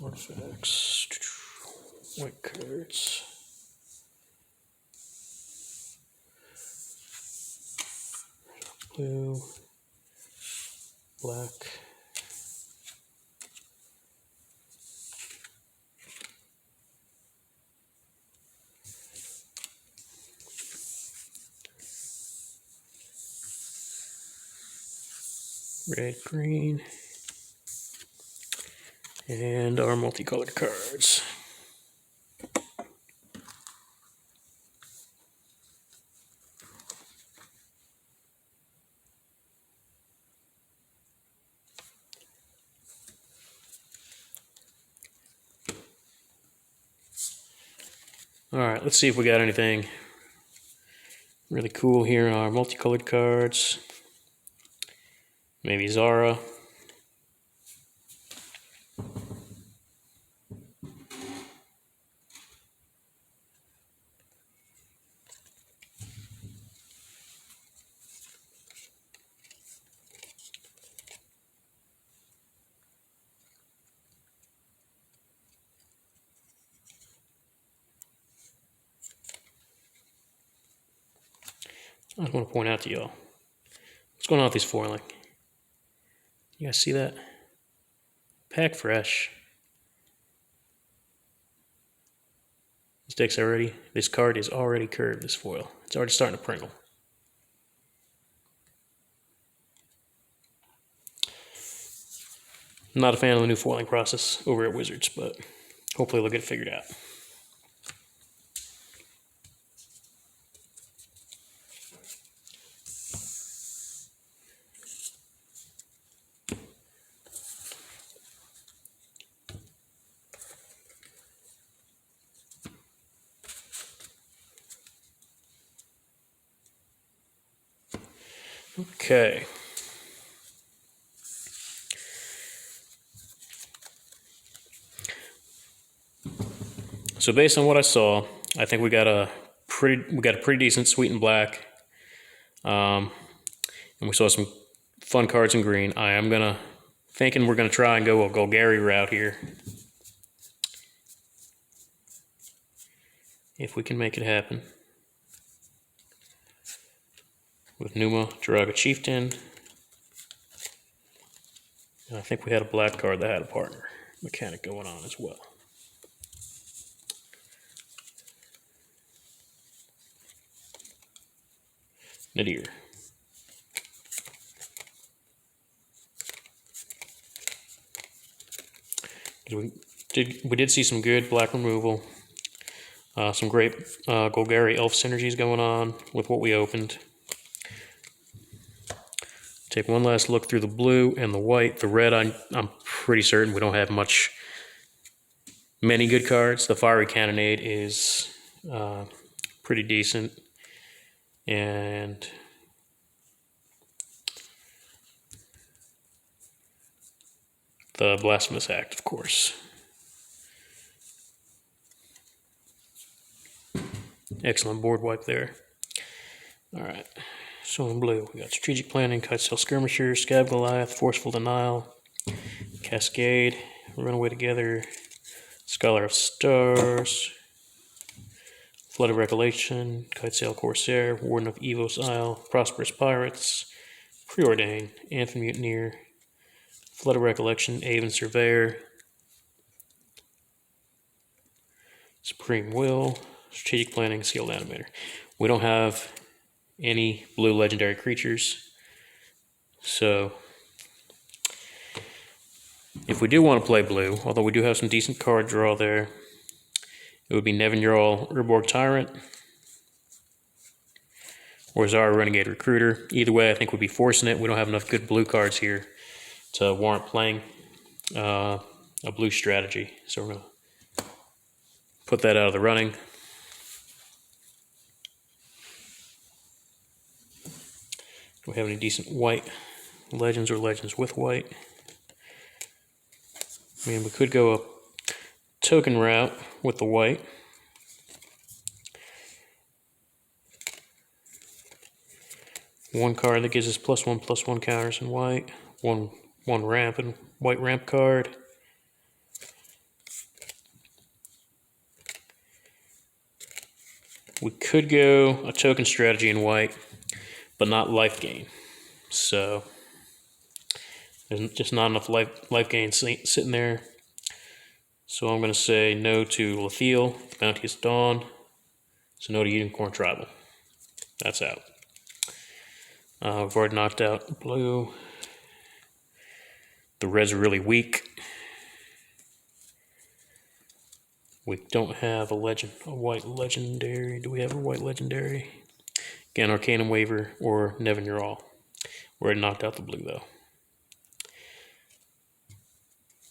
Artifacts. White cards. Blue. Black. Red, green, and our multicolored cards. All right, let's see if we got anything really cool here in our multicolored cards. Maybe Zara. I just want to point out to y'all what's going on with these foiling. You guys see that? Pack fresh. This card is already curved, this foil. It's already starting to pringle. I'm not a fan of the new foiling process over at Wizards, but hopefully they'll get it figured out. Okay. So based on what I saw, I think we got a pretty decent sweet and black, and we saw some fun cards in green. I am thinking we're gonna try and go a Golgari route here, if we can make it happen. With Numa, Draga Chieftain, and I think we had a black card that had a partner mechanic going on as well. Nadir. We did see some good black removal, some great Golgari Elf synergies going on with what we opened. Take one last look through the blue and the white. The red, I'm pretty certain we don't have many good cards. The Fiery Cannonade is pretty decent, and the Blasphemous Act, of course. Excellent board wipe there. All right. So in blue, we got Strategic Planning, Kitesail Skirmisher, Scab Goliath, Forceful Denial, Cascade, Runaway Together, Scholar of Stars, Flood of Recollection, Kitesail Corsair, Warden of Evos Isle, Prosperous Pirates, Preordain, Anthem Mutineer, Flood of Recollection, Aven Surveyor, Supreme Will, Strategic Planning, Skilled Animator. We don't have any blue legendary creatures, so if we do want to play blue, although we do have some decent card draw there, it would be Nevin Jarl, Urborg Tyrant, or Zara Renegade Recruiter. Either way, I think we'd be forcing it. We don't have enough good blue cards here to warrant playing a blue strategy, so we're going to put that out of the running. Do we have any decent white legends or legends with white? I mean, we could go a token route with the white. One card that gives us +1/+1 counters in white. One ramp and white ramp card. We could go a token strategy in white, but not life gain. So there's just not enough life gain sitting there. So I'm going to say no to Lethiel, Bounteous Dawn. So no to Unicorn Tribal. That's out. We've already knocked out blue. The reds are really weak. We don't have a white legendary. Do we have a white legendary? Again, Arcanum Waver or Nevin You're All. We already knocked out the blue though.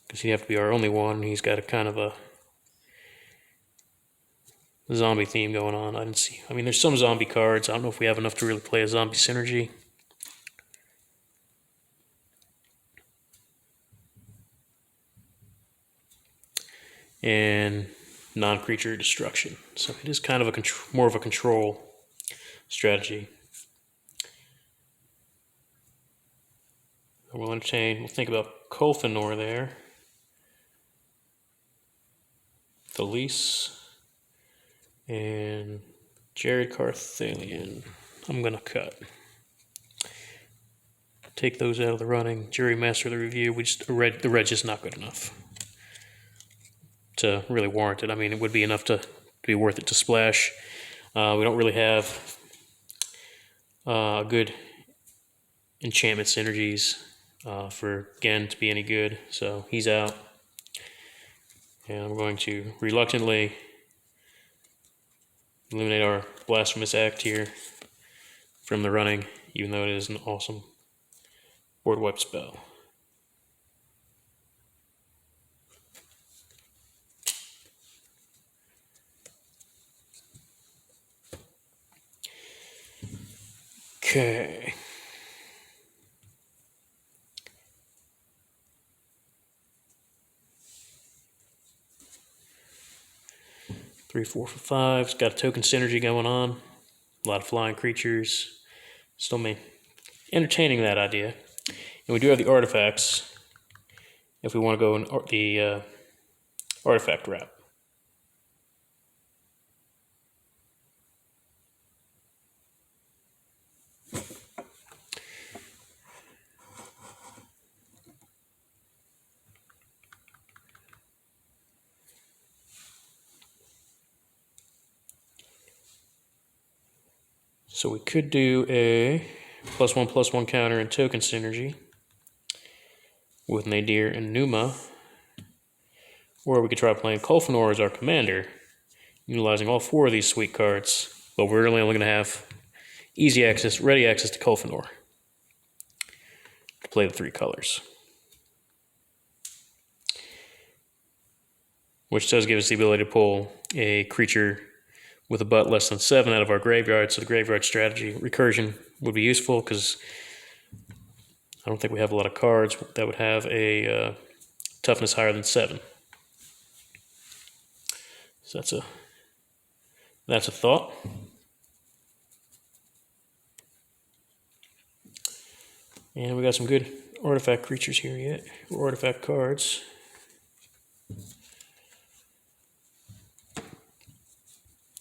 Because he'd have to be our only one. He's got a kind of a zombie theme going on. I mean, there's some zombie cards. I don't know if we have enough to really play a zombie synergy. And non-creature destruction. So it is kind of a more of a control strategy. We'll think about Kolfinor there. Thalise and Jared Carthalion. I'm going to cut. Take those out of the running. Jury Master of the Review. The red's just not good enough to really warrant it. I mean, it would be enough to be worth it to splash. We don't really have good enchantment synergies for Gen to be any good, so he's out. And I'm going to reluctantly eliminate our Blasphemous Act here from the running, even though it is an awesome board wipe spell. Okay. Three, 4 for 5. It's got a token synergy going on. A lot of flying creatures. Still entertaining that idea. And we do have the artifacts if we want to go in the artifact route. So we could do a +1/+1 counter and token synergy with Nadir and Numa. Or we could try playing Kolfinor as our commander, utilizing all 4 of these sweet cards, but we're really only going to have ready access to Kolfinor to play the 3 colors. Which does give us the ability to pull a creature with a butt less than 7 out of our graveyard, so the graveyard strategy recursion would be useful because I don't think we have a lot of cards that would have a toughness higher than 7. So that's a thought. And we got some good artifact creatures here yet, or artifact cards.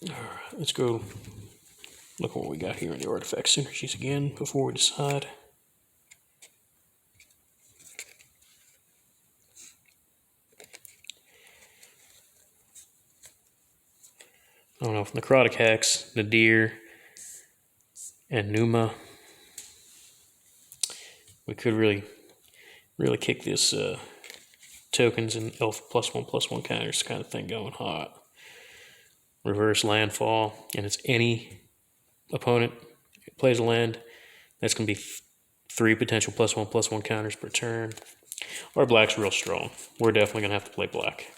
All right, let's go look at what we got here in the artifact synergies again before we decide. I don't know, if Necrotic Hex, Nadir, and Numa, we could really kick this tokens and elf +1/+1 counters kind of thing going hot. Reverse landfall, and it's any opponent plays a land, that's going to be 3 potential +1/+1 counters per turn. Our black's real strong. We're definitely going to have to play black.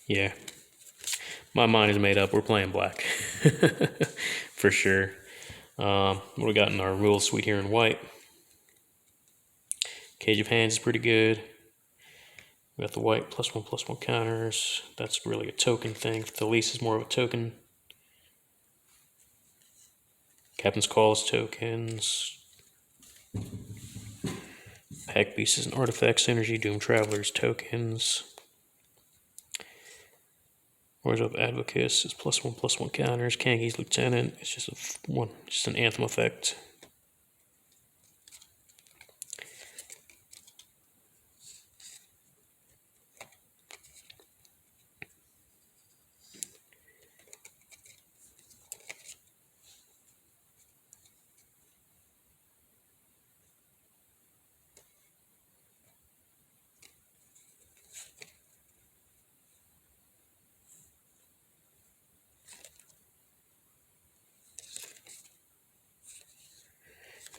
Yeah, my mind is made up. We're playing black for sure. What we got in our rules suite here in white? Cage of Hands is pretty good. We got the white +1/+1 counters. That's really a token thing. The lease is more of a token. Captain's Calls tokens. Pack Pieces and Artifacts Synergy. Doom Travelers tokens. Wars of Advocates is +1/+1 counters. Kangi's Lieutenant. It's just just an Anthem effect.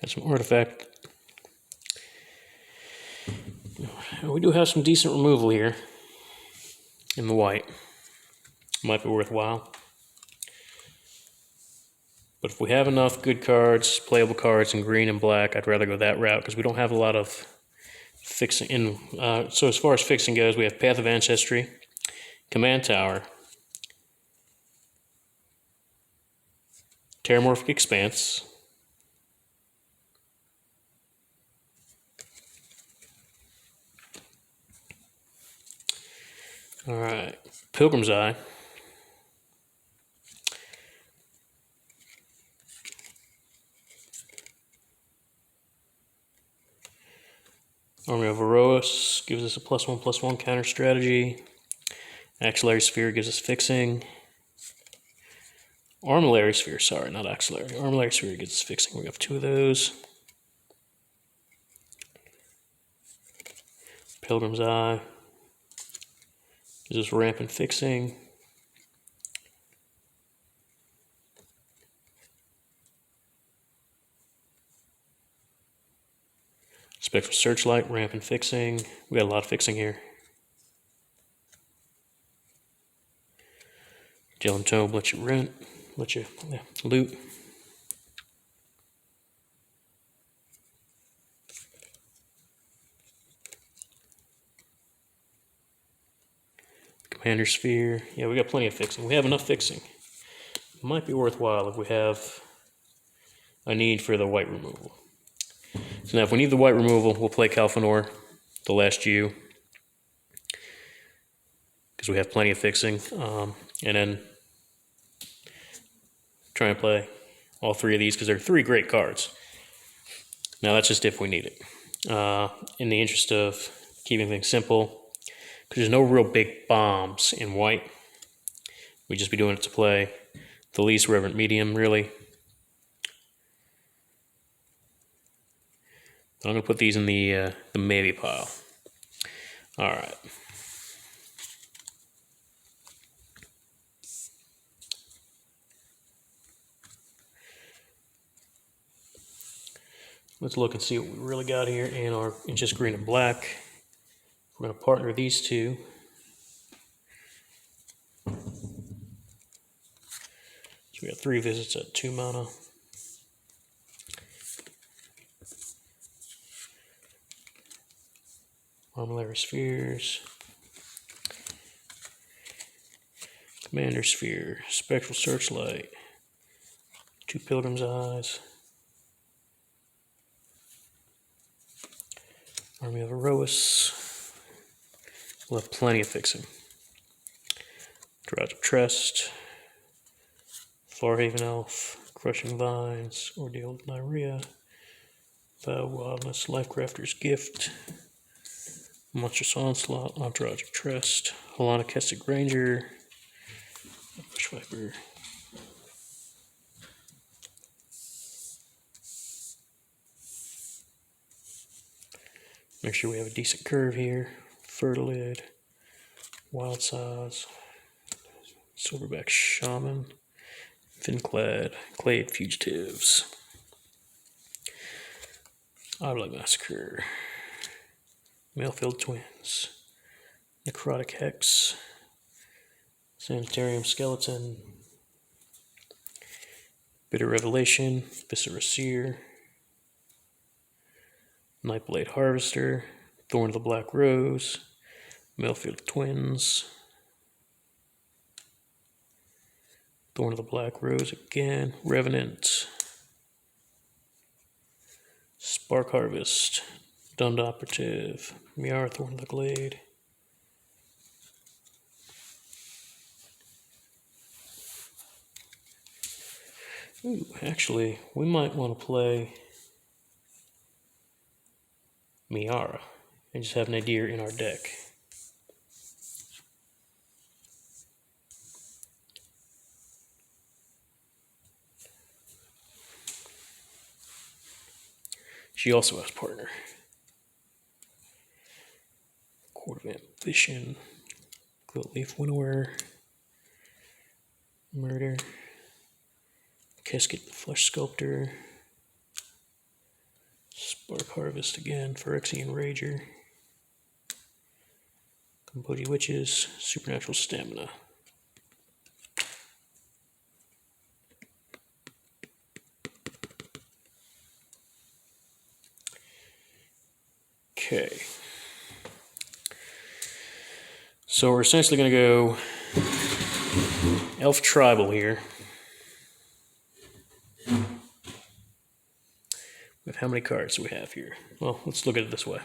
Got some artifact. We do have some decent removal here in the white. Might be worthwhile. But if we have enough good cards, playable cards in green and black, I'd rather go that route because we don't have a lot of fixing. So as far as fixing goes, we have Path of Ancestry, Command Tower, Terramorphic Expanse, alright, Pilgrim's Eye, Army of Eros gives us a +1/+1 counter strategy. Axillary Sphere gives us fixing. Armillary Sphere, sorry, not Axillary. Armillary Sphere gives us fixing. We have 2 of those. Pilgrim's Eye gives us ramp and fixing. Spectral Searchlight, ramp and fixing. We got a lot of fixing here. Gel and Tome, let you rent, let you loot. Commander Sphere. Yeah, we got plenty of fixing. We have enough fixing. Might be worthwhile if we have a need for the white removal. So now if we need the white removal, we'll play Kalfanor, the last U, because we have plenty of fixing. And then try and play all 3 of these because they're 3 great cards. Now that's just if we need it. In the interest of keeping things simple, because there's no real big bombs in white. We'd just be doing it to play the least reverent medium, really. I'm going to put these in the maybe pile. All right. Let's look and see what we really got here in just green and black. We're going to partner these 2. So we got 3 visits at 2 mana. Armillary Spheres, Commander Sphere, Spectral Searchlight, 2 Pilgrim's Eyes, Army of Eros. We'll have plenty of fixing. Drought of Trust, Farhaven Elf, Crushing Vines, Ordeal of Nyria, Vow of Wildness, Lifecrafter's Gift, Monstrous Onslaught, Entourage of Trust, Halana Kestic Ranger, Bush Viper. Make sure we have a decent curve here. Fertilid, Wild Size, Silverback Shaman, Finclad, Clade Fugitives, Oddblood Massacre, Mailfield Twins, Necrotic Hex, Sanitarium Skeleton, Bitter Revelation, Viscera Seer, Nightblade Harvester, Thorn of the Black Rose, Mailfield Twins, Thorn of the Black Rose again, Revenant, Spark Harvest, Dund Operative, Miara Thorn of the Glade. Ooh, actually, we might want to play Miara and just have Nadir in our deck. She also has partner. Court of Ambition, Quilt Leaf Winnower, Murder, Casket the Flesh Sculptor, Spark Harvest again, Phyrexian Rager, Cambodia Witches, Supernatural Stamina. Okay. So we're essentially going to go Elf Tribal here. With how many cards do we have here? Well, let's look at it this way.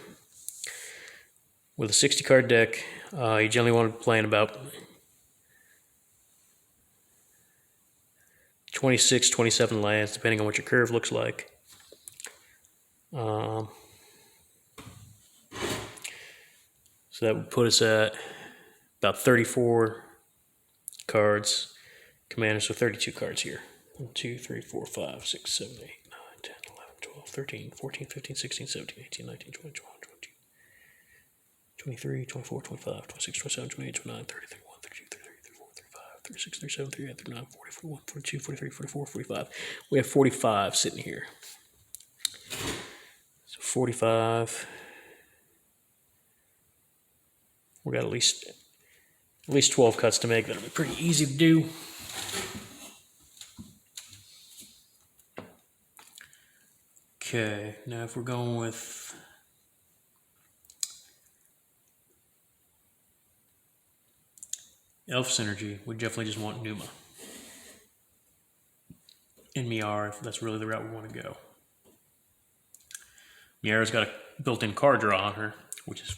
With a 60 card deck, you generally want to play in about 26, 27 lands, depending on what your curve looks like. So that would put us at about 34 cards. Commanders, so 32 cards here. 1, 2, 3, 4, 5, 6, 7, 8, 9, 10, 11, 12, 13, 14, 15, 16, 17, 18, 19, 20, 21, 22, 23, 24, 25, 26, 27, 28, 29, 30, 31, 32, 33, 34, 35, 36, 37, 38, 39, 40, 41, 42, 43, 44, 45. We have 45 sitting here. So 45. We got at least 12 cuts to make. That'll be pretty easy to do. Okay, now if we're going with Elf Synergy, we definitely just want Numa. And Miara, if that's really the route we want to go. Miara's got a built-in card draw on her, which is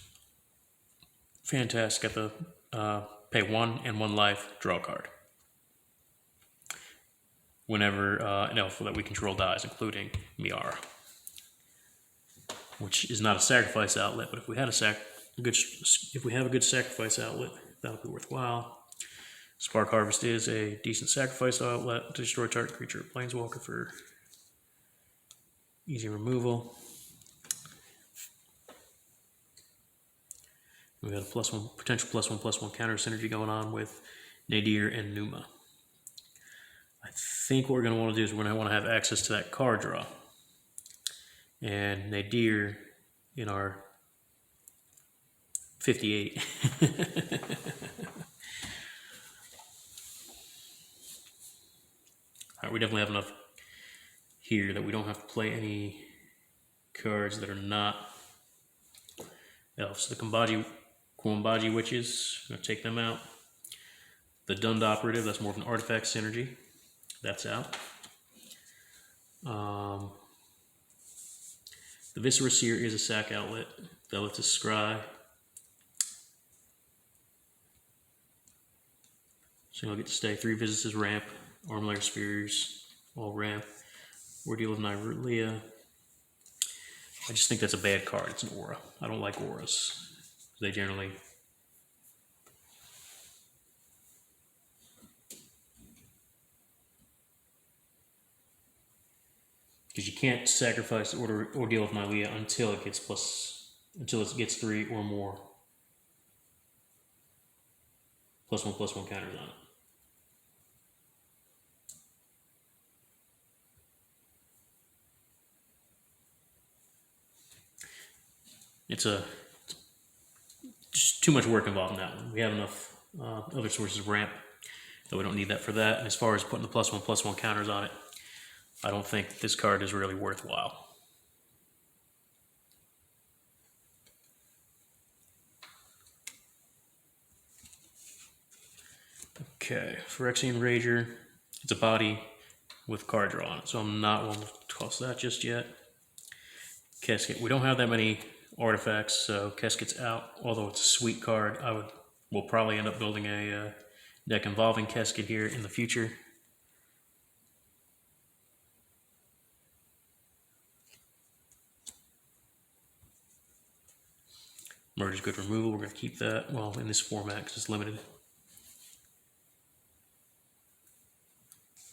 fantastic. Got the pay 1 and 1 life, draw a card. Whenever an elf that we control dies, including Miara. Which is not a sacrifice outlet, but if we had if we have a good sacrifice outlet, that'll be worthwhile. Spark Harvest is a decent sacrifice outlet to destroy target creature or planeswalker for easy removal. We got a potential +1/+1 counter synergy going on with Nadir and Numa. I think what we're going to want to do is we're going to want to have access to that card draw. And Nadir in our 58. Alright, we definitely have enough here that we don't have to play any cards that are not elves. So the Kwambaji Witches, I'm going to take them out. The Dund Operative, that's more of an artifact synergy. That's out. The Viscera Seer is a sack outlet that lets us scry. So you'll get to stay 3 visits as ramp, Armlayer Spheres, all ramp, Ordeal of Nyrlia. I just think that's a bad card. It's an aura. I don't like auras. They generally because you can't sacrifice the Ordeal of Nylea until it gets 3 or more +1/+1 counters on it. It's just too much work involved in that one. We have enough other sources of ramp that we don't need that for that. And as far as putting the +1/+1 counters on it, I don't think this card is really worthwhile. Okay, Phyrexian Rager. It's a body with card draw on it, so I'm not willing to toss that just yet. Casket. We don't have that many artifacts, so Casket's out. Although it's a sweet card, we'll probably end up building a deck involving Casket here in the future. Merge is good removal. We're going to keep that. Well, in this format because it's limited.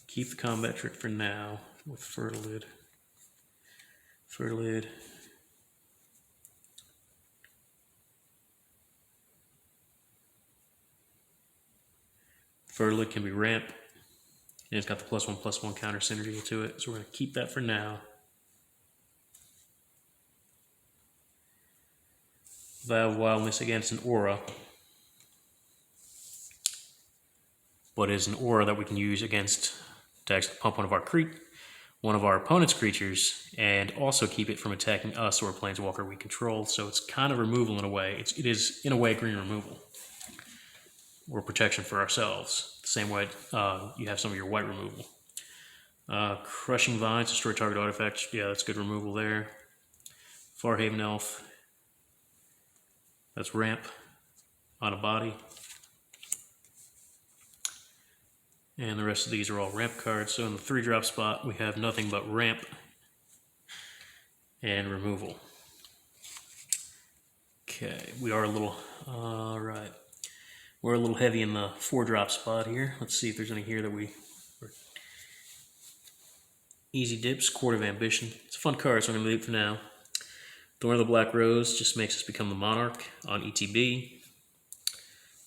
Keep the combat trick for now with Fertilid. Fertilid. Fertilid can be ramp, and it's got the +1/+1 counter synergy to it, so we're going to keep that for now. Vial of Wildness against an aura, but is an aura that we can use against to actually pump one of our opponent's creatures, and also keep it from attacking us or a planeswalker we control. So it's kind of removal in a way. It is in a way green removal, or protection for ourselves. The same way you have some of your white removal. Crushing Vines, destroy target artifact. Yeah, that's good removal there. Farhaven Elf. That's ramp on a body. And the rest of these are all ramp cards. So in the 3-drop spot, we have nothing but ramp and removal. Okay, we are a little, right. We're a little heavy in the 4-drop spot here. Let's see if there's any here that Easy Dips, Court of Ambition. It's a fun card, so I'm going to leave it for now. Thorn of the Black Rose just makes us become the Monarch on ETB,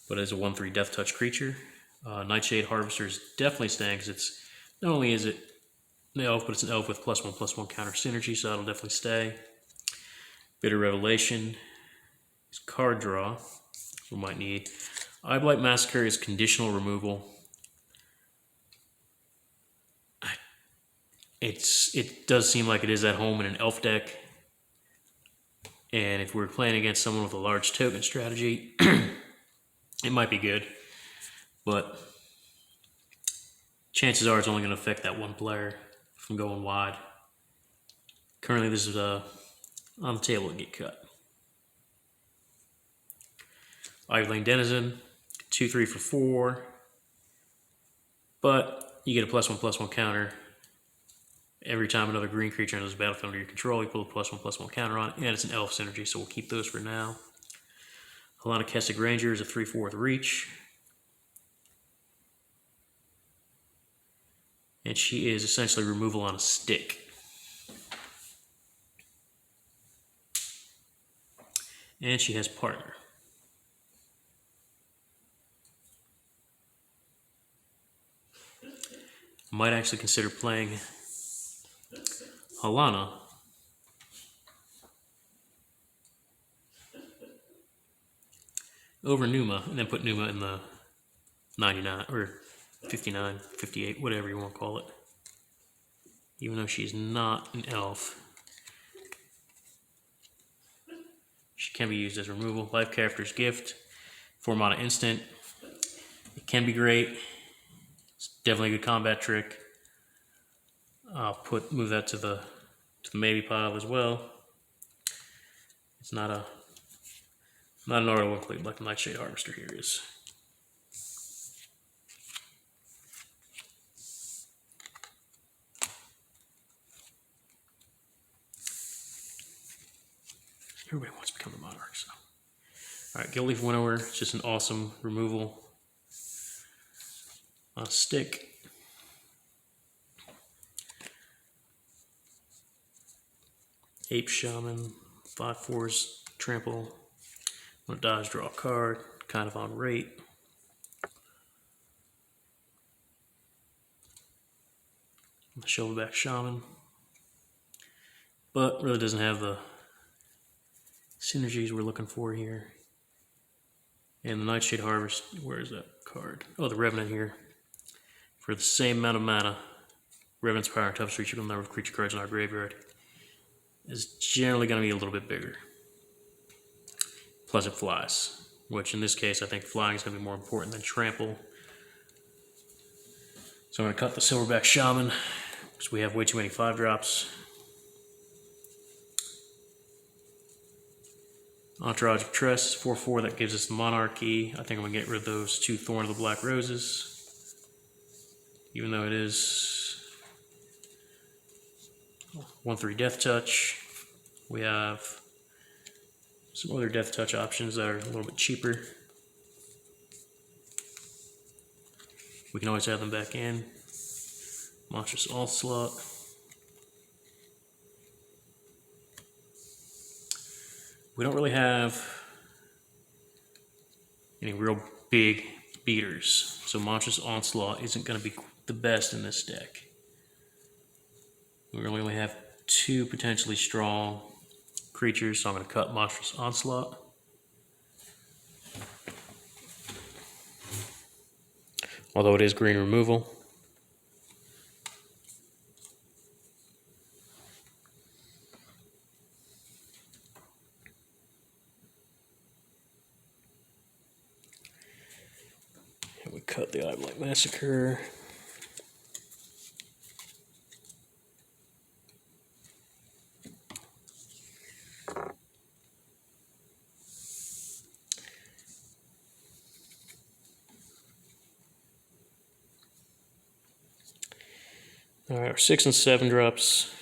but as a 1/3 Death Touch creature. Nightshade Harvester is definitely staying because it's not only is it an elf, but it's an elf with +1/+1 counter synergy, so that'll definitely stay. Bitter Revelation is card draw. We might need. Eyeblight Massacre is conditional removal. It does seem like it is at home in an elf deck. And if we're playing against someone with a large token strategy, it might be good. But chances are it's only going to affect that one player from going wide. Currently, this is on the table to get cut. Ivyland Denizen, 2/3 for 4. But you get a +1/+1 counter. Every time another green creature enters the battlefield under your control, you pull a +1/+1 counter on it, and it's an elf synergy, so we'll keep those for now. Helana Kestic Ranger is a 3/4 with reach. And she is essentially removal on a stick. And she has partner. Might actually consider playing Helana over Numa, and then put Numa in the 99 or 59, 58, whatever you want to call it. Even though she's not an elf, she can be used as removal. Life Character's Gift, 4-mana instant. It can be great. It's definitely a good combat trick. I'll move that to the maybe pile as well. It's not an auto include like the Nightshade Harvester here is. Everybody wants to become the Monarch, so. Alright, Guildleaf Winnower, it's just an awesome removal on a stick. Ape Shaman, 5/4s, trample. I'm going to dodge, draw a card, kind of on rate. Shovelback Shaman, but really doesn't have the synergies we're looking for here. And the Nightshade Harvest, where is that card? Oh, the Revenant here. For the same amount of mana, Revenant's power and toughest reachable number of creature cards in our graveyard is generally going to be a little bit bigger. Plus it flies, which in this case I think flying is going to be more important than trample. So I'm going to cut the Silverback Shaman because we have way too many 5-drops. Entourage of Tress, 4/4, that gives us the Monarchy. I think I'm going to get rid of those 2 Thorn of the Black Roses. Even though it is 1/3 Death Touch. We have some other Death Touch options that are a little bit cheaper. We can always add them back in. Monstrous Onslaught. We don't really have any real big beaters, so Monstrous Onslaught isn't going to be the best in this deck. We really only have 2 potentially strong creatures, so I'm going to cut Monstrous Onslaught. Although it is green removal. And we cut the Eye Blight Massacre. Alright, our 6 and 7 drops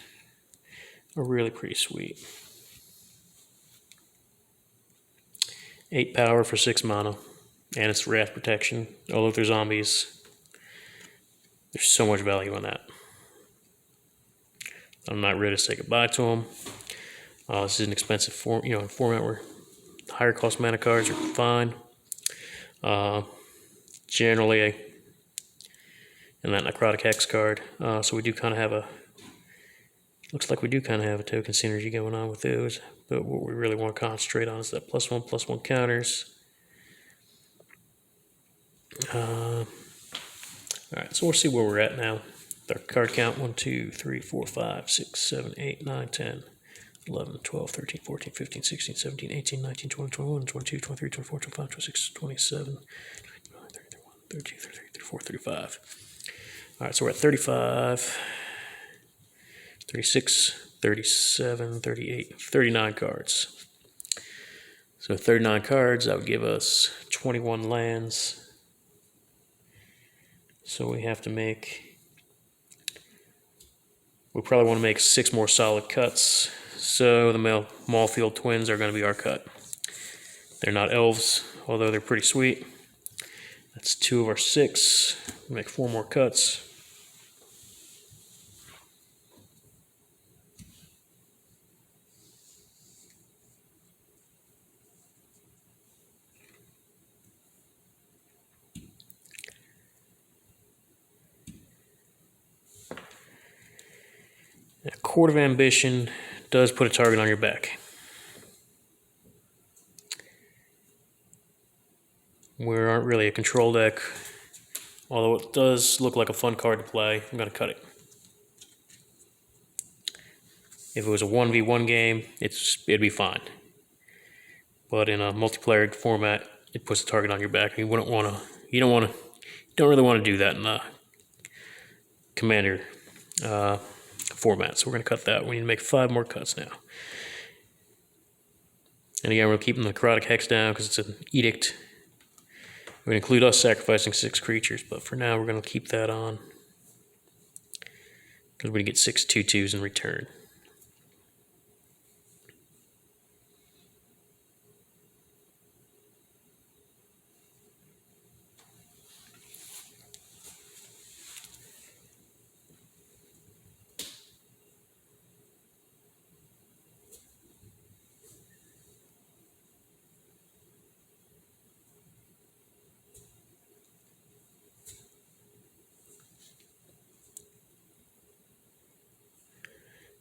are really pretty sweet. 8 power for 6 mana, and it's Wrath Protection. Although if they're zombies, there's so much value in that. I'm not ready to say goodbye to them. This is an expensive format where higher cost mana cards are fine. Generally, and that Necrotic Hex card. So we do kind of have a. Looks like we do kind of have a token synergy going on with those. But what we really want to concentrate on is that +1/+1 counters. Alright, so we'll see where we're at now. Our card count: 1, 2, 3, 4, 5, 6, 7, 8, 9, 10, 11, 12, 13, 14, 15, 16, 17, 18, 19, 20, 21, 22, 23, 24, 25, 26, 27, 32, 33, 34, 35. Alright, so we're at 35, 36, 37, 38, 39 cards. So 39 cards, that would give us 21 lands. So we have to make, we probably want to make 6 more solid cuts. So the Maulfield Twins are going to be our cut. They're not elves, although they're pretty sweet. That's 2 of our 6. We'll make 4 more cuts. A Court of Ambition does put a target on your back. We aren't really a control deck, although it does look like a fun card to play. I'm going to cut it. If it was a 1v1 game, it'd be fine. But in a multiplayer format, it puts a target on your back. You don't really want to do that in a Commander format. So we're going to cut that. We need to make 5 more cuts now. And again, we're keeping the Necrotic Hex down because it's an edict. We're going to include us sacrificing 6 creatures, but for now we're going to keep that on because we get 6 2/2s in return.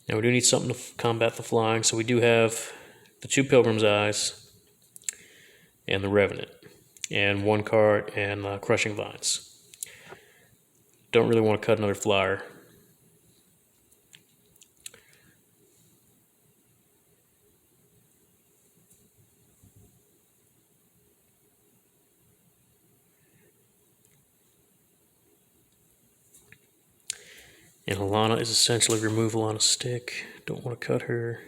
Now we do need something to combat the flying, so we do have the 2 Pilgrim's Eyes and the Revenant, and 1 card and Crushing Vines. Don't really want to cut another flyer. And Alana is essentially removal on a stick. Don't want to cut her.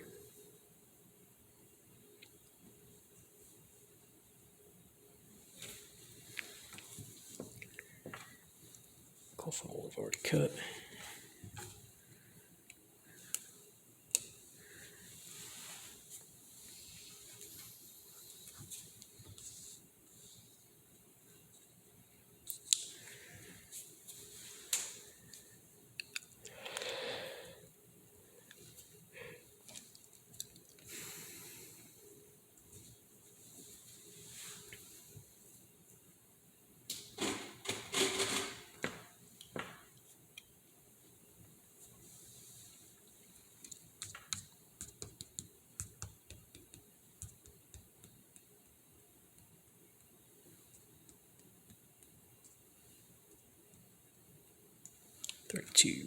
Off on what we've already cut. Two.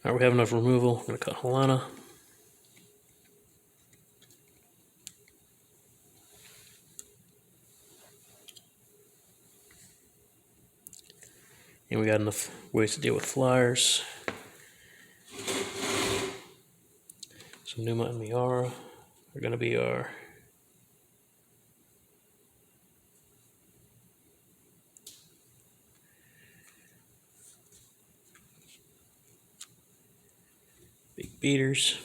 All right, we have enough removal. I'm going to cut Helena. And we got enough ways to deal with flyers. So Numa and Miara are going to be our big beaters.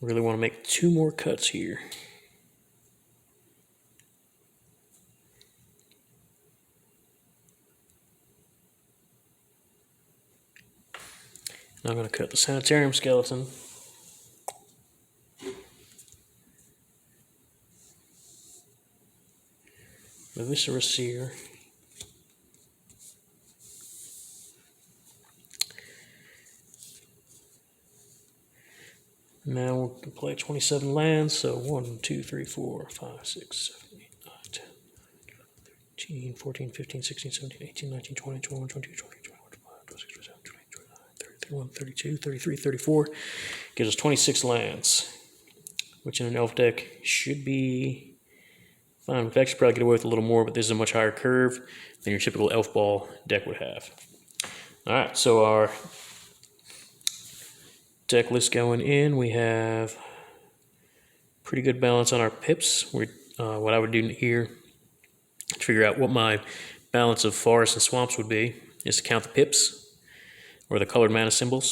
Really want to make 2 more cuts here. Now I'm going to cut the Sanitarium skeleton. The Viscera Seer. Now we can play 27 lands, so 1, 2, 3, 4, 5, 6, 7, 8, 9, 10, 13, 14, 15, 16, 17, 18, 19, 20, 21, 22, 23, 24, 25, 26, 27, 28, 29, 30, 31, 32, 33, 34. Gives us 26 lands, which in an elf deck should be fine. We could actually probably get away with a little more, but this is a much higher curve than your typical elf ball deck would have. All right, so our deck list going in, we have pretty good balance on our pips. What I would do here to figure out what my balance of forests and swamps would be is to count the pips, or the colored mana symbols.